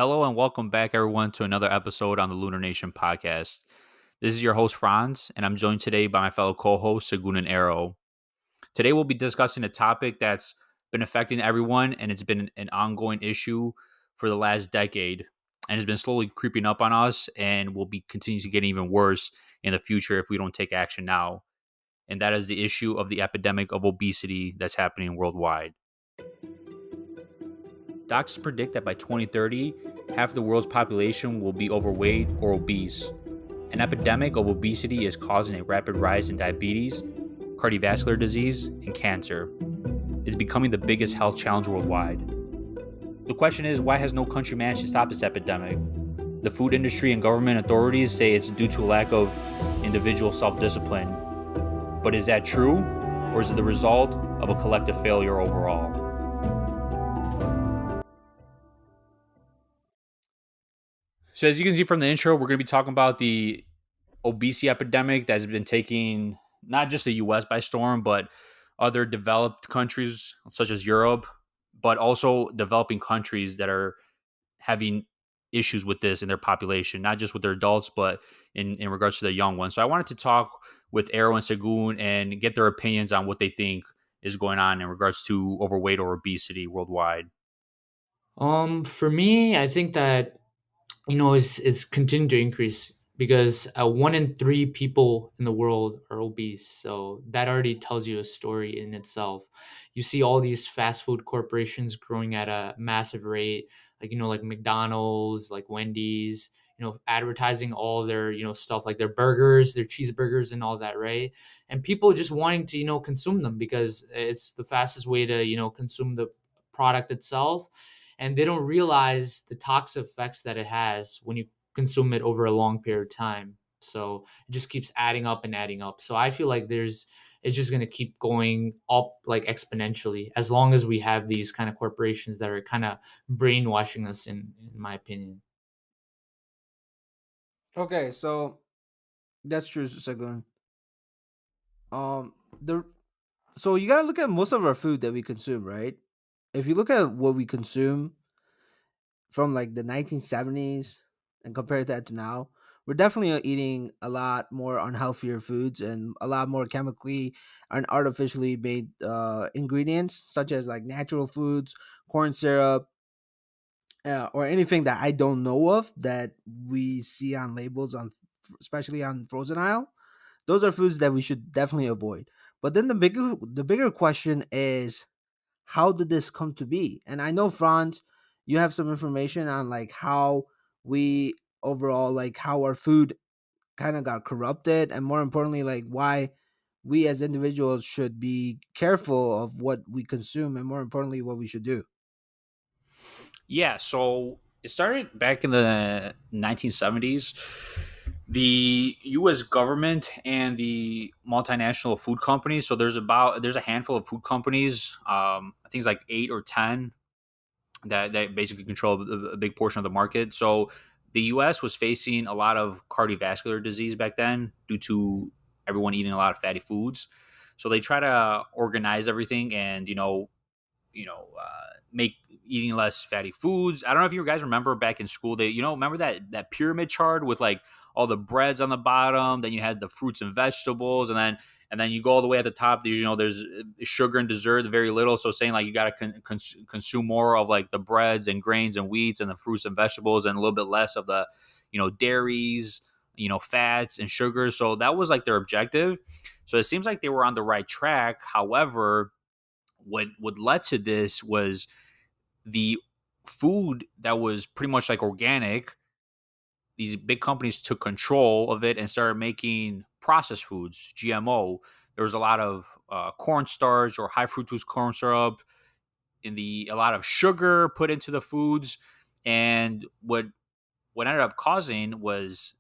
Hello and welcome back, everyone, to another episode on the Lunar Nation podcast. This is your host, Franz, and I'm joined today by my fellow co hosts, Sagun and Arrow. Today, we'll be discussing a topic that's been affecting everyone, and it's been an ongoing issue for the last decade, and has been slowly creeping up on us, and will be continuing to get even worse in the future if we don't take action now. And that is the issue of the epidemic of obesity that's happening worldwide. Doctors predict that by 2030, half the world's population will be overweight or obese. An epidemic of obesity is causing a rapid rise in diabetes, cardiovascular disease, and cancer. It is becoming the biggest health challenge worldwide. The question is, why has no country managed to stop this epidemic? The food industry and government authorities say it's due to a lack of individual self-discipline. But is that true, or is it the result of a collective failure overall? So as you can see from the intro, we're going to be talking about the obesity epidemic that has been taking not just the US by storm, but other developed countries such as Europe, but also developing countries that are having issues with this in their population, not just with their adults, but in regards to the young ones. So I wanted to talk with Arrow and Sagun and get their opinions on what they think is going on in regards to overweight or obesity worldwide. For me, I think that it's continuing to increase because 1 in 3 people in the world are obese. So that already tells you a story in itself. You see all these fast food corporations growing at a massive rate, like McDonald's, like Wendy's. Advertising all their stuff like their burgers, their cheeseburgers, and all that, right? And people just wanting to consume them because it's the fastest way to consume the product itself, and they don't realize the toxic effects that it has when you consume it over a long period of time. So it just keeps adding up and adding up. So I feel like it's just going to keep going up like exponentially as long as we have these kind of corporations that are kind of brainwashing us, in my opinion. Okay, so that's true, Sagun. The so you gotta look at most of our food that we consume, right? If you look at what we consume from like the 1970s and compare that to now, we're definitely eating a lot more unhealthier foods and a lot more chemically and artificially made ingredients, such as like natural foods, corn syrup, or anything that I don't know of that we see on labels on, especially on frozen aisle. Those are foods that we should definitely avoid. But then the bigger question is, how did this come to be? And I know, Franz, you have some information on like how we overall, like how our food kind of got corrupted, and more importantly, like why we as individuals should be careful of what we consume, and more importantly, what we should do. Yeah, so it started back in the 1970s. The U.S. government and the multinational food companies. So there's a handful of food companies. I think it's like 8 or 10 that basically control a big portion of the market. So the U.S. was facing a lot of cardiovascular disease back then due to everyone eating a lot of fatty foods. So they try to organize everything and make eating less fatty foods. I don't know if you guys remember back in school, they remember that pyramid chart with like all the breads on the bottom, then you had the fruits and vegetables, and then you go all the way at the top. There's sugar and dessert, very little. So saying like you got to consume more of like the breads and grains and wheats and the fruits and vegetables, and a little bit less of the dairies, fats and sugars. So that was like their objective. So it seems like they were on the right track. However, what led to this was the food that was pretty much like organic. These big companies took control of it and started making processed foods, GMO. There was a lot of cornstarch or high fructose corn syrup, a lot of sugar put into the foods, and what ended up causing was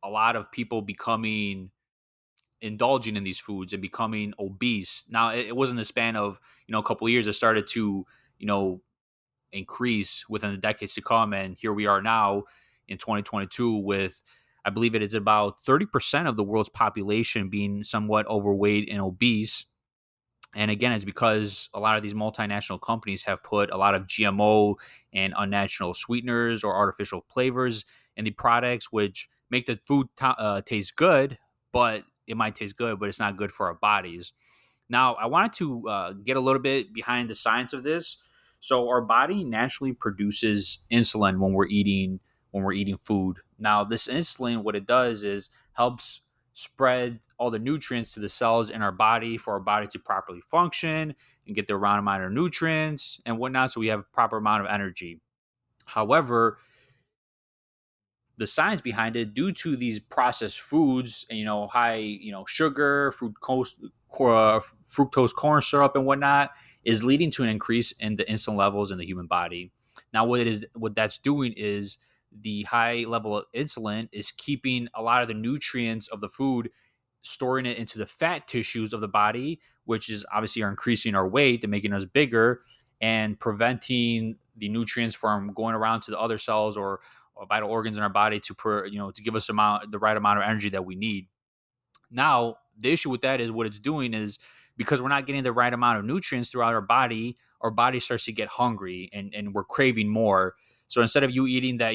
a lot of people becoming indulging in these foods and becoming obese. Now, it wasn't a span of a couple of years. It started to you know increase within the decades to come, and here we are now in 2022 with, I believe it is about 30% of the world's population being somewhat overweight and obese. And again, it's because a lot of these multinational companies have put a lot of GMO and unnatural sweeteners or artificial flavors in the products, which make the food taste good, but it might taste good, but it's not good for our bodies. Now, I wanted to get a little bit behind the science of this. So, our body naturally produces insulin when we're eating food. Now, this insulin, what it does is helps spread all the nutrients to the cells in our body for our body to properly function and get the right amount of nutrients and whatnot, so we have a proper amount of energy. However, the science behind it, due to these processed foods and high sugar, fructose corn syrup and whatnot, is leading to an increase in the insulin levels in the human body. Now what that's doing is the high level of insulin is keeping a lot of the nutrients of the food, storing it into the fat tissues of the body, which is obviously are increasing our weight and making us bigger, and preventing the nutrients from going around to the other cells or vital organs in our body to give us the right amount of energy that we need. Now, the issue with that is what it's doing is, because we're not getting the right amount of nutrients throughout our body starts to get hungry, and we're craving more. So instead of you eating that,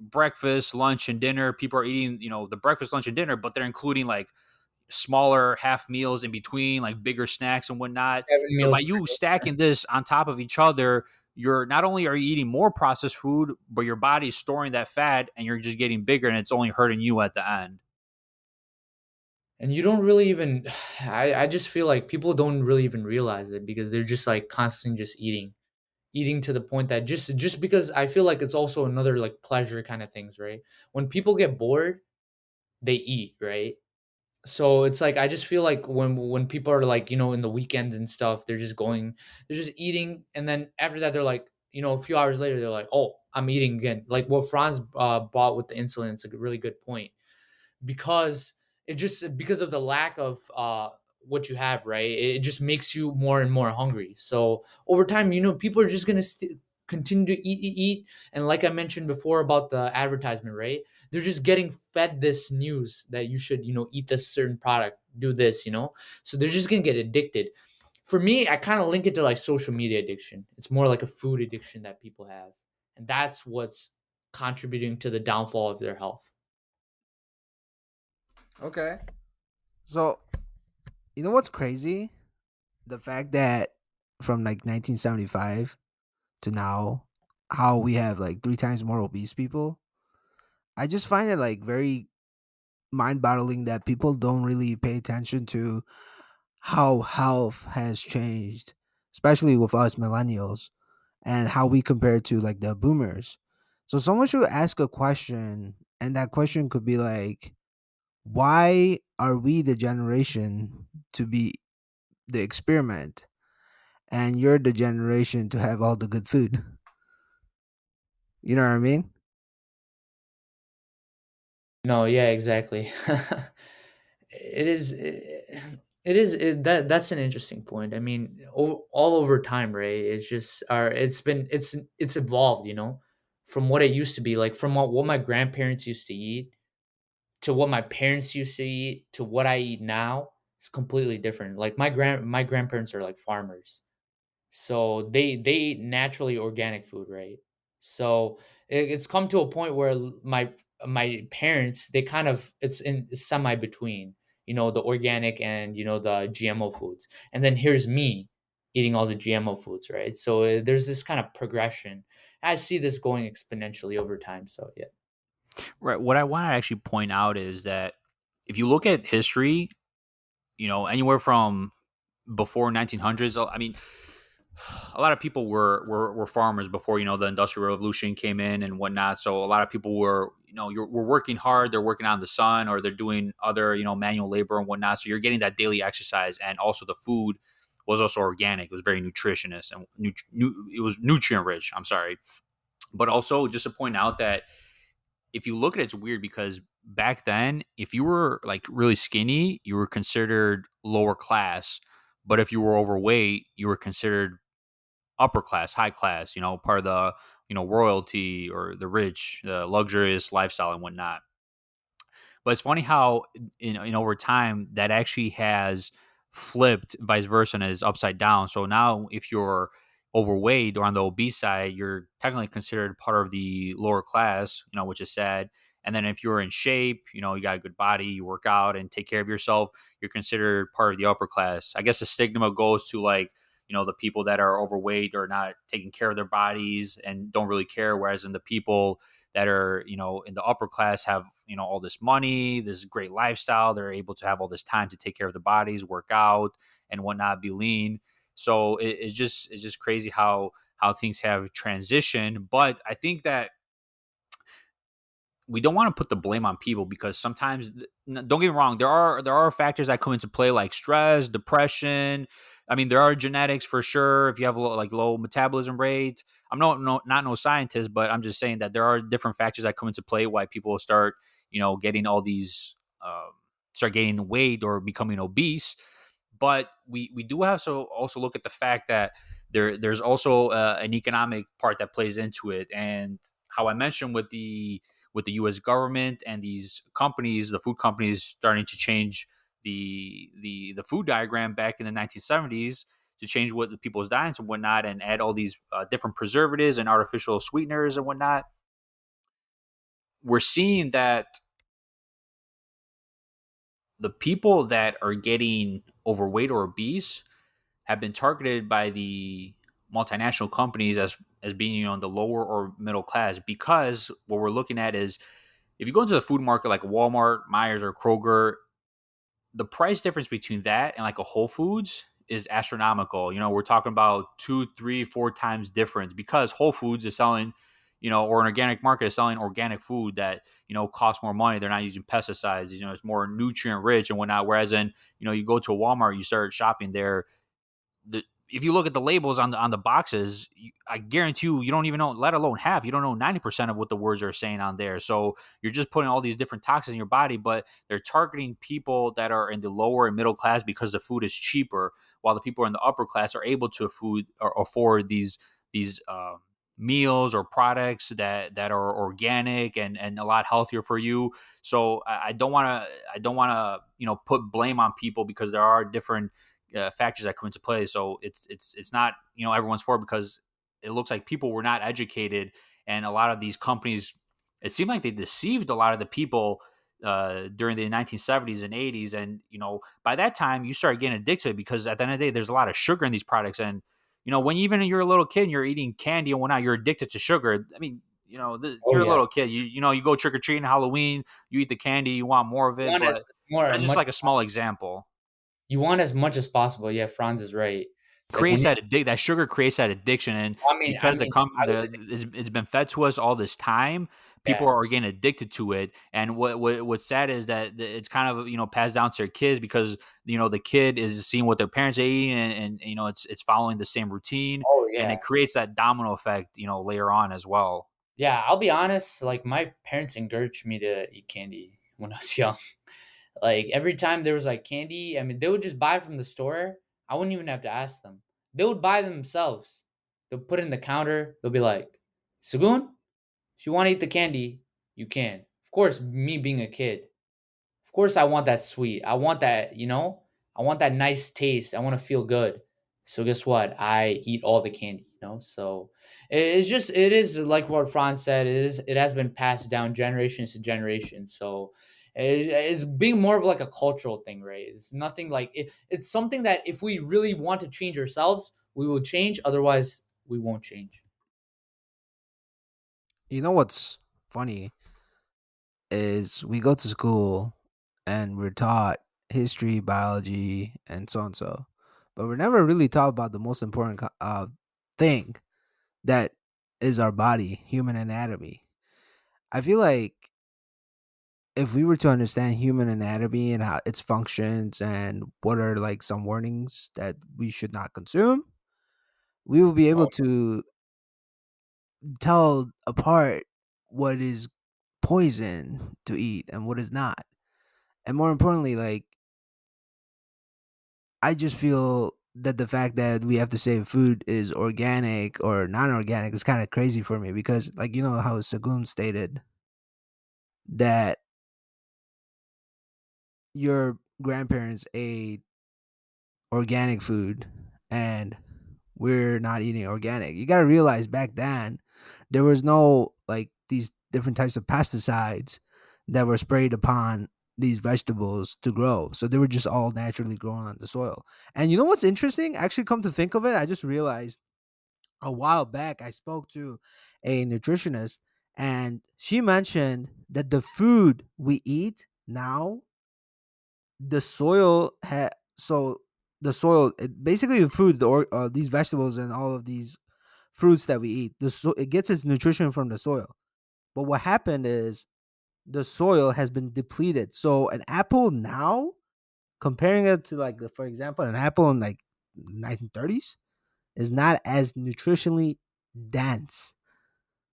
breakfast, lunch, and dinner, people are eating, the breakfast, lunch, and dinner, but they're including like smaller half meals in between, like bigger snacks and whatnot. Seven So by meals you per day. stacking this on top of each other, you're not only are you eating more processed food, but your body's storing that fat and you're just getting bigger, and it's only hurting you at the end. And you don't really even I just feel like people don't really even realize it because they're just like constantly just eating to the point that just because I feel like it's also another like pleasure kind of things, right? When people get bored, they eat, right? So it's like I just feel like when people are like, in the weekends and stuff, they're just eating, and then after that they're like, a few hours later they're like, oh, I'm eating again. Like what Franz bought with the insulin, it's a really good point because it just because of the lack of what you have, right? It just makes you more and more hungry. So over time, people are just gonna continue to eat, and like I mentioned before about the advertisement, right? They're just getting fed this news that you should, eat this certain product, do this, so they're just gonna get addicted. For me, I kind of link it to like social media addiction. It's more like a food addiction that people have, and that's what's contributing to the downfall of their health. Okay. So, you know what's crazy? The fact that from like 1975 to now, how we have like three times more obese people. I just find it like very mind boggling that people don't really pay attention to how health has changed, especially with us millennials, and how we compare to like the boomers. So someone should ask a question, and that question could be like, why are we the generation to be the experiment, and you're the generation to have all the good food? You know what I mean? No, yeah, exactly. It is that's an interesting point. I mean, all over time, right? It's just it's evolved, from what it used to be, like from what my grandparents used to eat to what my parents used to eat to what I eat now. It's completely different. Like my grandparents are like farmers. So they eat naturally organic food, right? So it's come to a point where my parents, they kind of it's in semi between, the organic and the GMO foods, and then here's me eating all the GMO foods, right? So there's this kind of progression. I see this going exponentially over time. So yeah. Right. What I want to actually point out is that if you look at history, anywhere from before 1900s, I mean, a lot of people were farmers before the industrial revolution came in and whatnot. So a lot of people were working hard, they're working out in the sun, or they're doing other manual labor and whatnot. So you're getting that daily exercise, and also the food was also organic. It was very nutritionist and it was nutrient rich. I'm sorry, but also just to point out that if you look at it, it's weird because back then, if you were like really skinny, you were considered lower class. But if you were overweight, you were considered upper class, high class, part of the, royalty or the rich, the luxurious lifestyle and whatnot. But it's funny how in over time that actually has flipped vice versa and is upside down. So now if you're overweight or on the obese side, you're technically considered part of the lower class, which is sad. And then if you're in shape, you got a good body, you work out and take care of yourself, you're considered part of the upper class. I guess the stigma goes to like, the people that are overweight or not taking care of their bodies and don't really care. Whereas in the people that are, in the upper class have, all this money, this great lifestyle, they're able to have all this time to take care of their bodies, work out and whatnot, be lean. So it's just crazy how things have transitioned. But I think that we don't want to put the blame on people because sometimes, don't get me wrong, there are factors that come into play like stress, depression. I mean, there are genetics for sure. If you have low metabolism rate, I'm not no scientist, but I'm just saying that there are different factors that come into play why people start getting all these start gaining weight or becoming obese. But we do have to also look at the fact that there's also an economic part that plays into it, and how I mentioned with the U.S. government and these companies, the food companies, starting to change the food diagram back in the 1970s to change what the people's diets and whatnot, and add all these different preservatives and artificial sweeteners and whatnot. We're seeing that the people that are getting overweight or obese have been targeted by the multinational companies as being in the lower or middle class, because what we're looking at is if you go into the food market like Walmart, Myers, or Kroger, the price difference between that and like a Whole Foods is astronomical. We're talking about two, three, four times difference because Whole Foods is selling, or an organic market is selling organic food that, costs more money. They're not using pesticides. It's more nutrient rich and whatnot. Whereas in, you go to a Walmart, you start shopping there, if you look at the labels on the boxes, I guarantee you don't even know, let alone half, you don't know 90% of what the words are saying on there. So you're just putting all these different toxins in your body, but they're targeting people that are in the lower and middle class because the food is cheaper, while the people in the upper class are able to afford these meals or products that are organic and a lot healthier for you. So I don't want to put blame on people because there are different factors that come into play. So it's not everyone's fault, because it looks like people were not educated, and a lot of these companies, it seemed like they deceived a lot of the people during the 1970s and 80s, and by that time you start getting addicted to it, because at the end of the day there's a lot of sugar in these products, and when even you're a little kid and you're eating candy and whatnot, you're addicted to sugar. I mean, Oh you're a yes. little kid. You go trick or treating Halloween. You eat the candy. You want more of You it, want but as more that's just much like a small example. you want as much as possible. Yeah, Franz is right. It's like when Creates you're that sugar creates that addiction, and I because mean, I was it's been fed to us all this time, people yeah. are getting addicted to it. And what's sad is that it's kind of passed down to their kids, because the kid is seeing what their parents are eating, and it's following the same routine, Oh and yeah. it creates that domino effect later on as well. Yeah, I'll be honest, like my parents encouraged me to eat candy when I was young. Like every time there was like candy, I mean, they would just buy from the store. I wouldn't even have to ask them. They would buy themselves. They'll put it in the counter. They'll be like, Sagun, if you want to eat the candy, you can. Of course, me being a kid, of course, I want that sweet. I want that, I want that nice taste. I want to feel good. So guess what? I eat all the candy. So it is like what Franz said. It has been passed down generations to generations. So it's being more of like a cultural thing, right? It's nothing like it's something that if we really want to change ourselves, we will change. Otherwise, we won't change. You know what's funny is we go to school and we're taught history, biology, and so and so, but we're never really taught about the most important thing that is our body, human anatomy. I feel like if we were to understand human anatomy and how its functions and what are like some warnings that we should not consume, we will be able Oh, to tell apart what is poison to eat and what is not. And more importantly, like I just feel that the fact that we have to say food is organic or non-organic is kind of crazy for me because like how Sagun stated that your grandparents ate organic food and we're not eating organic. You got to realize back then there was no like these different types of pesticides that were sprayed upon these vegetables to grow. So they were just all naturally grown on the soil. And you know what's interesting? Actually, come to think of it, I just realized a while back I spoke to a nutritionist and she mentioned that the food we eat now, the soil so the soil basically the food these vegetables and all of these fruits that we eat, it gets its nutrition from the soil. But what happened is the soil has been depleted. So an apple now, comparing it to like for example an apple in like 1930s, is not as nutritionally dense.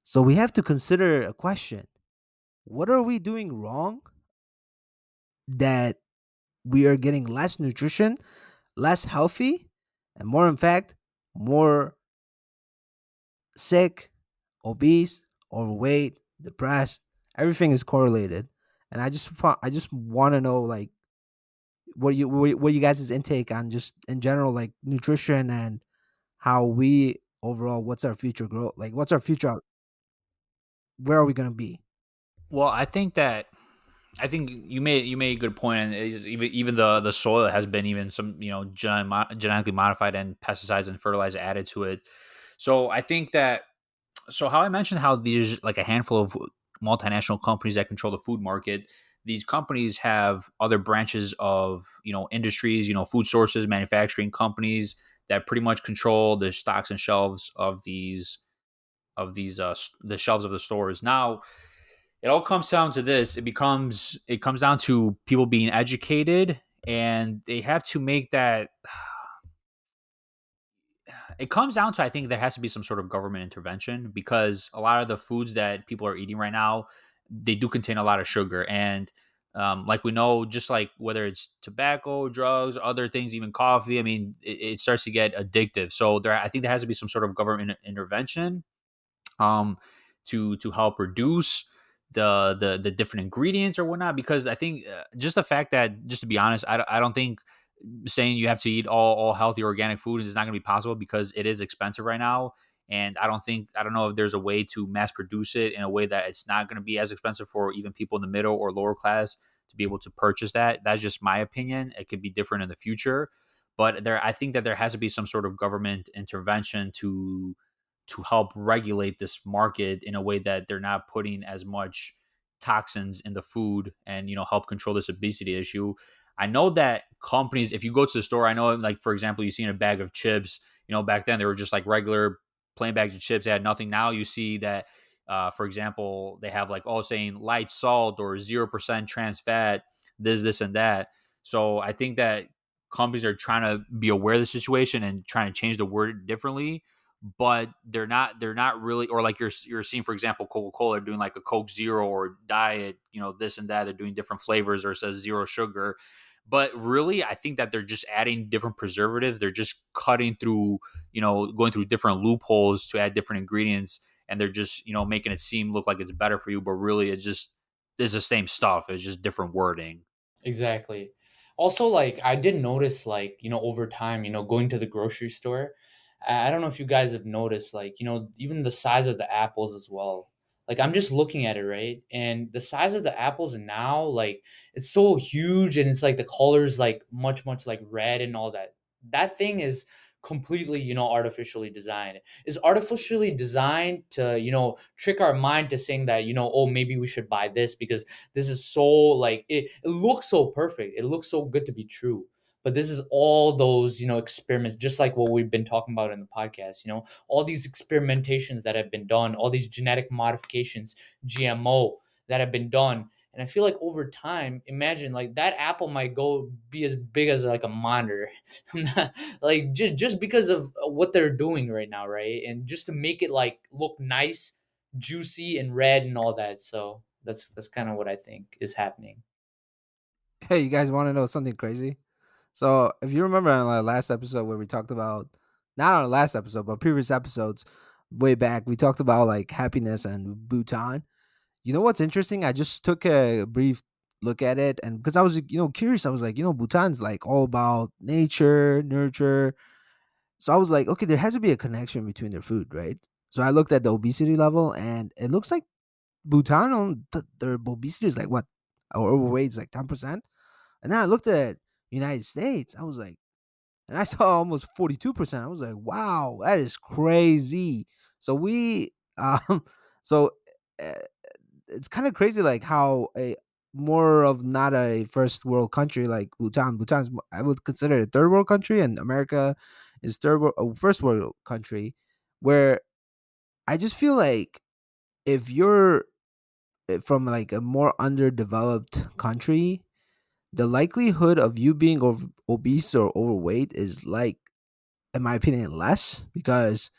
So we have to consider a question: what are we doing wrong that we are getting less nutrition, less healthy, and more, in fact, more sick, obese, overweight, depressed? Everything is correlated, and I just want to know like what you guys' intake on just in general like nutrition and how we overall what's our future growth like what's our future, where are we gonna be? Well, I think you made a good point, and even the soil has been even some genetically modified and pesticides and fertilizer added to it. So I think that how I mentioned how there's like a handful of multinational companies that control the food market. These companies have other branches of industries, food sources, manufacturing companies that pretty much control the stocks and shelves of the shelves of the stores. Now it all comes down to this. It comes down to people being educated, and they have to make that. It comes down to, I think there has to be some sort of government intervention, because a lot of the foods that people are eating right now, they do contain a lot of sugar. And like we know, just like whether it's tobacco, drugs, other things, even coffee, I mean, it starts to get addictive. So I think there has to be some sort of government intervention, um, to help reduce the different ingredients or whatnot. Because I think just the fact that, just to be honest, I don't think saying you have to eat all healthy organic food is not going to be possible, because it is expensive right now. And I don't know if there's a way to mass produce it in a way that it's not going to be as expensive for even people in the middle or lower class to be able to purchase that. That's just my opinion. It could be different in the future, but I think that there has to be some sort of government intervention to help regulate this market in a way that they're not putting as much toxins in the food, and help control this obesity issue. I know that companies, if you go to the store, I know, like, for example, you see in a bag of chips, back then they were just like regular plain bags of chips. They had nothing. Now you see that, for example, they have like all saying light salt or 0% trans fat, this, and that. So I think that companies are trying to be aware of the situation and trying to change the word differently, but they're not really. Or like you're seeing, for example, Coca-Cola doing like a Coke Zero or diet, this and that. They're doing different flavors, or it says zero sugar. But really, I think that they're just adding different preservatives. They're just cutting through, going through different loopholes to add different ingredients, and they're just, making it seem look like it's better for you, but really it's just it's the same stuff. It's just different wording. Exactly. Also, like I did notice, like over time, going to the grocery store, I don't know if you guys have noticed, like even the size of the apples as well. Like I'm just looking at it, right, and the size of the apples now, like it's so huge, and it's like the colors like much like red and all that. That thing is completely artificially designed. Is artificially designed to trick our mind to saying that oh, maybe we should buy this because this is so like it looks so perfect. It looks so good to be true. But this is all those, experiments, just like what we've been talking about in the podcast, all these experimentations that have been done, all these genetic modifications, GMO that have been done. And I feel like over time, imagine like that apple might go be as big as like a monitor, like just because of what they're doing right now, right? And just to make it like look nice, juicy, and red and all that. So that's kind of what I think is happening. Hey, you guys want to know something crazy? So if you remember on our last episode where we talked about, not on the last episode but previous episodes way back, we talked about like happiness and Bhutan. You know what's interesting? I just took a brief look at it, and because I was curious, I was like, Bhutan's like all about nature, nurture. So I was like, okay, there has to be a connection between their food, right? So I looked at the obesity level, and it looks like Bhutan on their obesity is like what, or overweight is like 10%. And then I looked at United States, I was like, and I saw almost 42%. I was like, wow, that is crazy. So we, so uh, it's kind of crazy, like how a more of not a first world country like Bhutan. Bhutan's I would consider it a third world country, and America is third world, first world country, where I just feel like if you're from like a more underdeveloped country, the likelihood of you being obese or overweight is like, in my opinion, less, because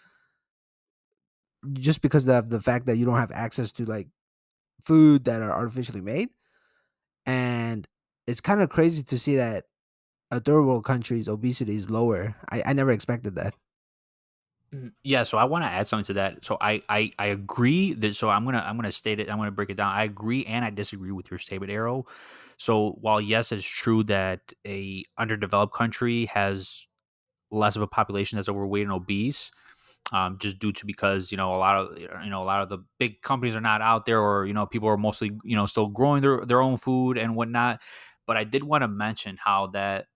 just because of the fact that you don't have access to like food that are artificially made. And it's kind of crazy to see that a third world country's obesity is lower. I never expected that. Yeah, so I want to add something to that. So I agree that, so I'm gonna state it. I'm gonna break it down. I agree and I disagree with your statement, Arrow. So while yes, it's true that a underdeveloped country has less of a population that's overweight and obese, just due to, because a lot of the big companies are not out there, or people are mostly still growing their own food and whatnot. But I did want to mention how that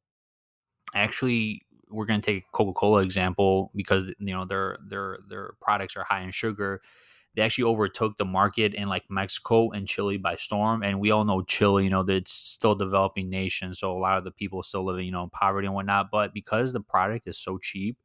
actually, we're going to take Coca-Cola example, because their products are high in sugar. They actually overtook the market in like Mexico and Chile by storm. And we all know Chile, that it's still a developing nation, so a lot of the people still living, in poverty and whatnot. But because the product is so cheap,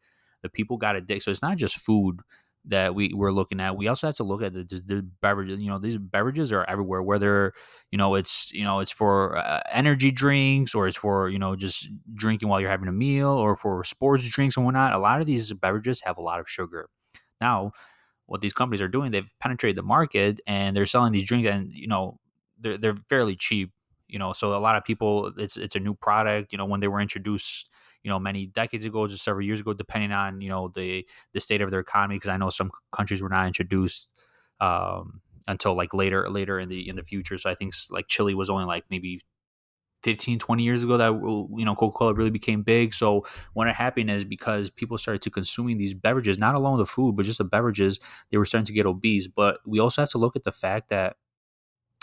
the people got addicted. So it's not just food that we're looking at. We also have to look at the beverages. These beverages are everywhere. Whether it's for energy drinks, or it's for just drinking while you're having a meal, or for sports drinks and whatnot. A lot of these beverages have a lot of sugar. Now, what these companies are doing, they've penetrated the market and they're selling these drinks, and they're fairly cheap. So a lot of people, it's a new product. When they were introduced, many decades ago, just several years ago, depending on the state of their economy, because I know some countries were not introduced until like later in the future. So I think like Chile was only like maybe 15, 20 years ago that Coca-Cola really became big. So when it happened is because people started to consuming these beverages, not alone the food, but just the beverages, they were starting to get obese. But we also have to look at the fact that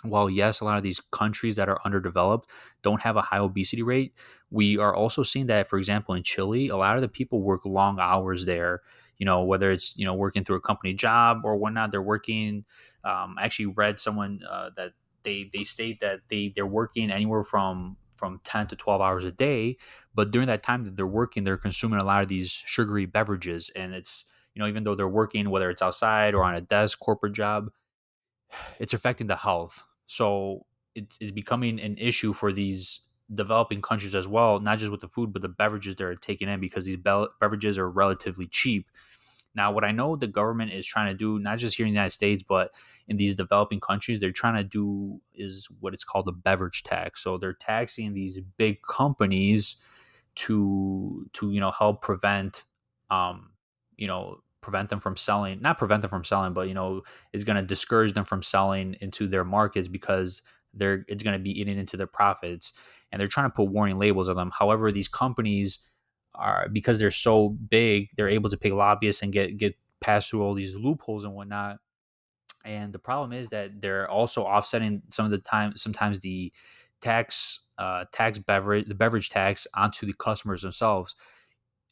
while yes, a lot of these countries that are underdeveloped don't have a high obesity rate, we are also seeing that, for example, in Chile, a lot of the people work long hours there. Whether it's working through a company job or whatnot, they're working. I actually read someone that they state that they're working anywhere from 10 to 12 hours a day, but during that time that they're working, they're consuming a lot of these sugary beverages, and it's even though they're working, whether it's outside or on a desk corporate job, it's affecting the health. So it's becoming an issue for these developing countries as well, not just with the food, but the beverages they're taking in, because these beverages are relatively cheap. Now, what I know the government is trying to do, not just here in the United States, but in these developing countries, they're trying to do is what it's called a beverage tax. So they're taxing these big companies to help prevent them from selling, not prevent them from selling, but is going to discourage them from selling into their markets, because it's going to be eating into their profits, and they're trying to put warning labels on them. However, these companies are, because they're so big, they're able to pay lobbyists and get passed through all these loopholes and whatnot. And the problem is that they're also offsetting some of the time, sometimes the the beverage tax onto the customers themselves.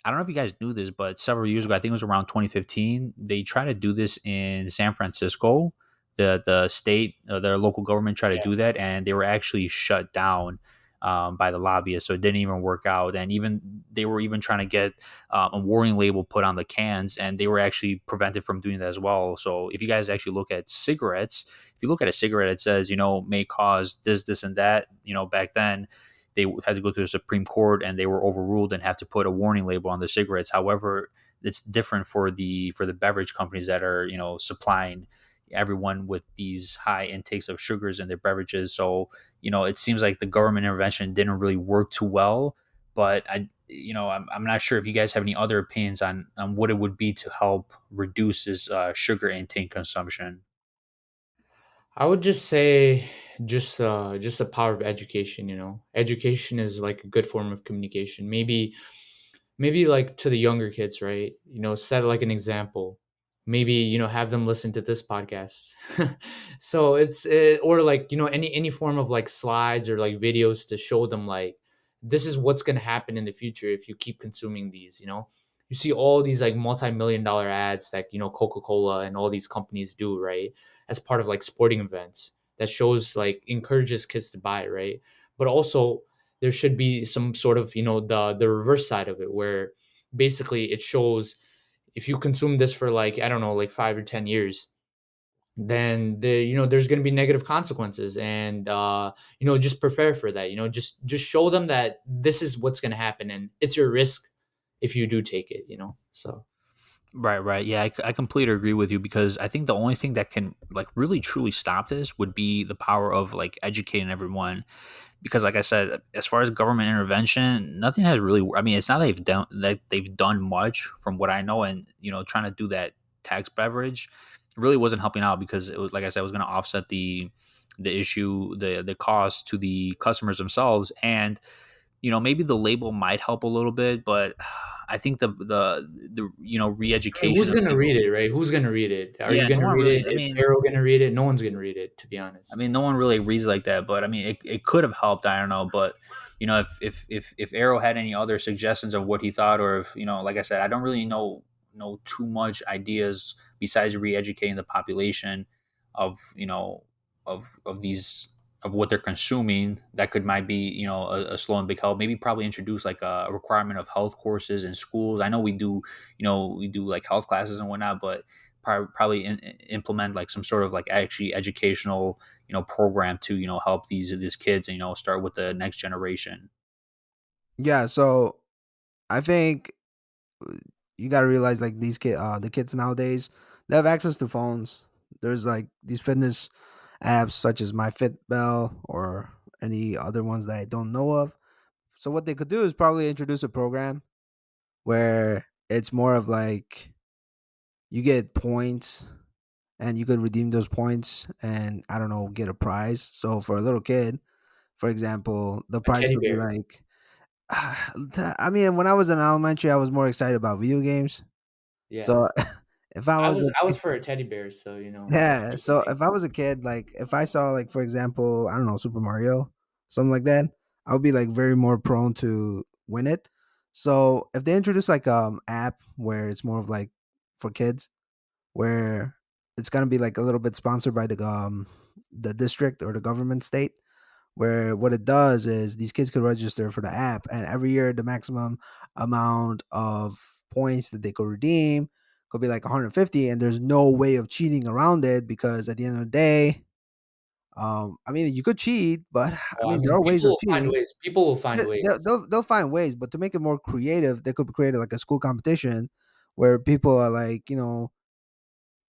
I don't know if you guys knew this, but several years ago, I think it was around 2015, they tried to do this in San Francisco. The state, their local government tried to Yeah. do that, and they were actually shut down by the lobbyists. So it didn't even work out. And even they were even trying to get a warning label put on the cans, and they were actually prevented from doing that as well. So if you guys actually look at cigarettes, if you look at a cigarette, it says may cause this, and that. Back then they had to go through the Supreme Court, and they were overruled and have to put a warning label on the cigarettes. However, it's different for the beverage companies that are supplying everyone with these high intakes of sugars in their beverages. So it seems like the government intervention didn't really work too well. But I'm not sure if you guys have any other opinions on what it would be to help reduce this sugar intake consumption. I would just say just the power of education, Education is like a good form of communication. Maybe like to the younger kids, right? Set like an example. Maybe, have them listen to this podcast. So or like, any form of like slides or like videos to show them like this is what's going to happen in the future if you keep consuming these. You see all these like multi-million dollar ads that, Coca-Cola and all these companies do, right? As part of like sporting events that shows like encourages kids to buy, right? But also there should be some sort of, the reverse side of it, where basically it shows if you consume this for like, I don't know, like 5 or 10 years, then there's going to be negative consequences. And just prepare for that. Just show them that this is what's going to happen, and it's your risk if you do take it. So Right, right. Yeah, I completely agree with you because I think the only thing that can like really truly stop this would be the power of like educating everyone. Because, like I said, as far as government intervention, nothing has really. I mean, it's not that they've done much from what I know, and trying to do that tax beverage really wasn't helping out because it was like I said, it was going to offset the issue, the cost to the customers themselves, and maybe the label might help a little bit, but I think the I mean, re-education who's of going to read people. it, right? Who's going to read it? Are you Yeah, going no to one read really. it? I Is mean, Arrow going to read it? No one's going to read it, to be honest. no one really reads like that, but I mean, it could have helped. I don't know, but if Arrow had any other suggestions of what he thought, or if like I said, I don't really know too much ideas besides re-educating the population of of these of what they're consuming. That could might be a slow and big help. Maybe probably introduce like a requirement of health courses in schools. I know we do like health classes and whatnot, but probably implement like some sort of like actually educational program to help these kids and start with the next generation. Yeah, so I think you got to realize like the kids nowadays, they have access to phones. There's like these fitness apps such as MyFitBell or any other ones that I don't know of. So what they could do is probably introduce a program where it's more of like you get points and you could redeem those points and I don't know, get a prize. So for a little kid, for example, the A prize teddy could be bear. like I mean, when I was in elementary, I was more excited about video games. Yeah. So if I I was was a I was for a teddy bear, so yeah, you can so make if I was a kid, like if I saw like for example, I don't know, Super Mario, something like that, I would be like very more prone to win it. So if they introduce like app where it's more of like for kids, where it's gonna be like a little bit sponsored by the district or the government state, where what it does is these kids could register for the app, and every year the maximum amount of points that they could redeem could be like 150, and there's no way of cheating around it because at the end of the day, I mean, you could cheat, but I I mean, there mean, are ways people of will find cheating. ways. People will find ways. They'll find ways, but to make it more creative, they could create like a school competition where people are like,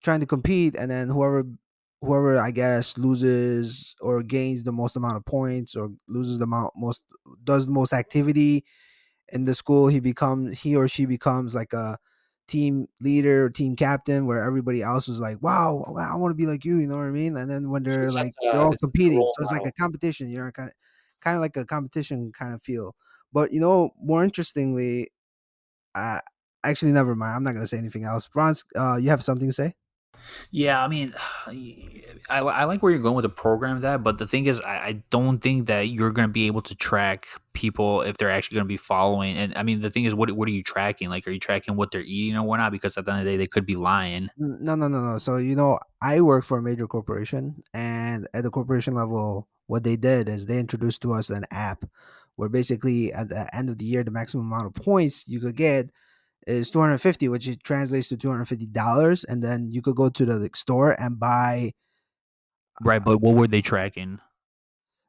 trying to compete, and then whoever I guess loses or gains the most amount of points or loses the most does the most activity in the school, he or she becomes like a team leader or team captain where everybody else is like, wow, I want to be like you know what I mean? And then when So they're like they're all it's like a competing, role so it's like a model. competition, kind of like a competition kind of feel. But more interestingly, uh, actually never mind, I'm not gonna say anything else. Franz, you have something to say? Yeah, I mean, I like where you're going with the program of that, but the thing is, I don't think that you're going to be able to track people if they're actually going to be following. And I mean, the thing is, what are you tracking? Like, are you tracking what they're eating or whatnot? Because at the end of the day, they could be lying. No, no, no, no. So I work for a major corporation, and at the corporation level, what they did is they introduced to us an app where basically at the end of the year, the maximum amount of points you could get is 250, which translates to $250, and then you could go to the like, store and buy. Right, but what were they tracking?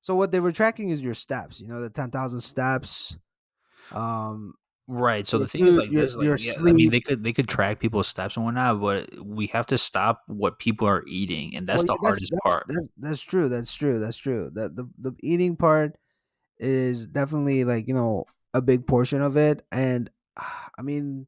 So what they were tracking is your steps. The 10,000 steps, um, Right. So your the thing is food, like your this, like your yeah, I mean sleep. they could track people's steps and whatnot, but we have to stop what people are eating, and that's Well, the yeah, that's hardest that's part. that's true. That's true. That's true. The eating part is definitely like a big portion of it, and I mean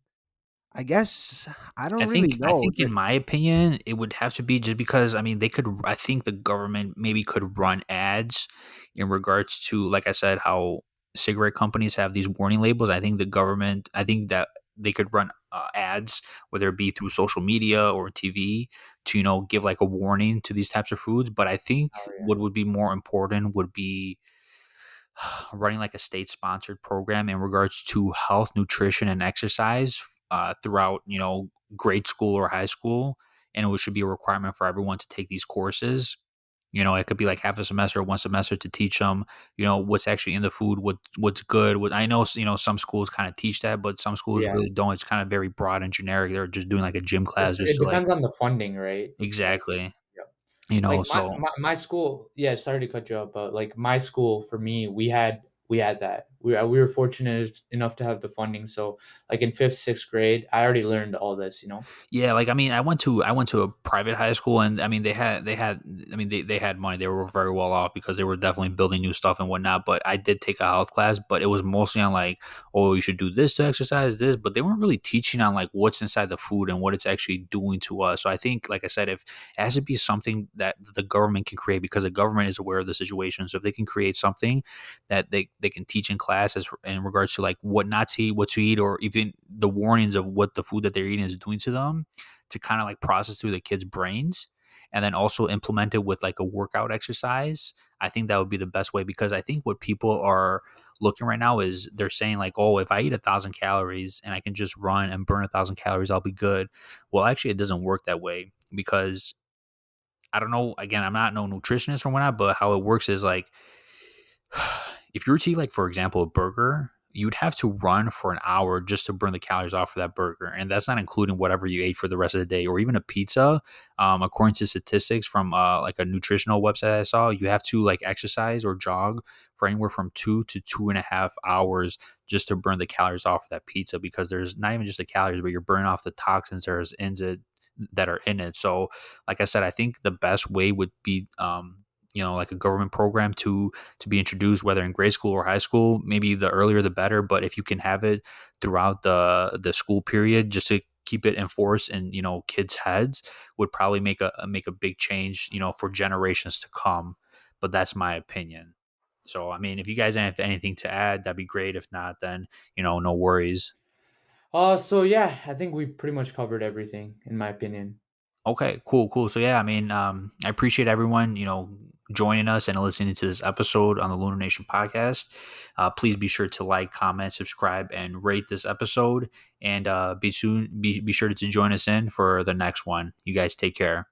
I guess I don't I really think I know. think in my opinion, it would have to be just because I mean they could I think the government maybe could run ads in regards to like I said how cigarette companies have these warning labels. I think that they could run ads whether it be through social media or TV to give like a warning to these types of foods, but I think Oh yeah. what would be more important would be running like a state sponsored program in regards to health, nutrition, and exercise throughout, grade school or high school. And it should be a requirement for everyone to take these courses. It could be like half a semester, one semester to teach them, what's actually in the food, what's good. What I know, some schools kind of teach that, but some schools Yeah. really don't. It's kind of very broad and generic. They're just doing like a gym class just It to like depends on the funding, right? Like, exactly, yeah. Like so my school, yeah, sorry to cut you up, but like my school for me, we had that. We were fortunate enough to have the funding. So like in fifth, sixth grade, I already learned all this. yeah, like I mean, I went to a private high school, and I mean they had I mean they had money. They were very well off because they were definitely building new stuff and whatnot. But I did take a health class, but it was mostly on like, oh, you should do this to exercise this, but they weren't really teaching on like what's inside the food and what it's actually doing to us. So I think, like I said, if it has to be something that the government can create because the government is aware of the situation. So if they can create something that they can teach in classes in regards to like what not to eat, what to eat, or even the warnings of what the food that they're eating is doing to them to kind of like process through the kids' brains and then also implement it with like a workout exercise. I think that would be the best way because I think what people are looking right now is they're saying like, oh, if I eat 1,000 calories and I can just run and burn 1,000 calories, I'll be good. Well, actually, it doesn't work that way because I don't know. Again, I'm not no nutritionist or whatnot, but how it works is like if you were to eat, like, for example, a burger, you'd have to run for an hour just to burn the calories off of that burger. And that's not including whatever you ate for the rest of the day or even a pizza. According to statistics from like a nutritional website I saw, you have to like exercise or jog for anywhere from 2 to 2.5 hours just to burn the calories off of that pizza because there's not even just the calories, but you're burning off the toxins that are in it. So, like I said, I think the best way would be, like a government program to be introduced, whether in grade school or high school. Maybe the earlier the better, but if you can have it throughout the school period, just to keep it enforced in kids' heads, would probably make a big change for generations to come. But that's my opinion. So I mean, if you guys have anything to add, that'd be great. If not, then no worries. So yeah, I think we pretty much covered everything in my opinion. Okay, cool, cool. So yeah, I mean, I appreciate everyone, joining us and listening to this episode on the Lunar Nation podcast. Please be sure to like, comment, subscribe, and rate this episode. And be sure to join us in for the next one. You guys take care.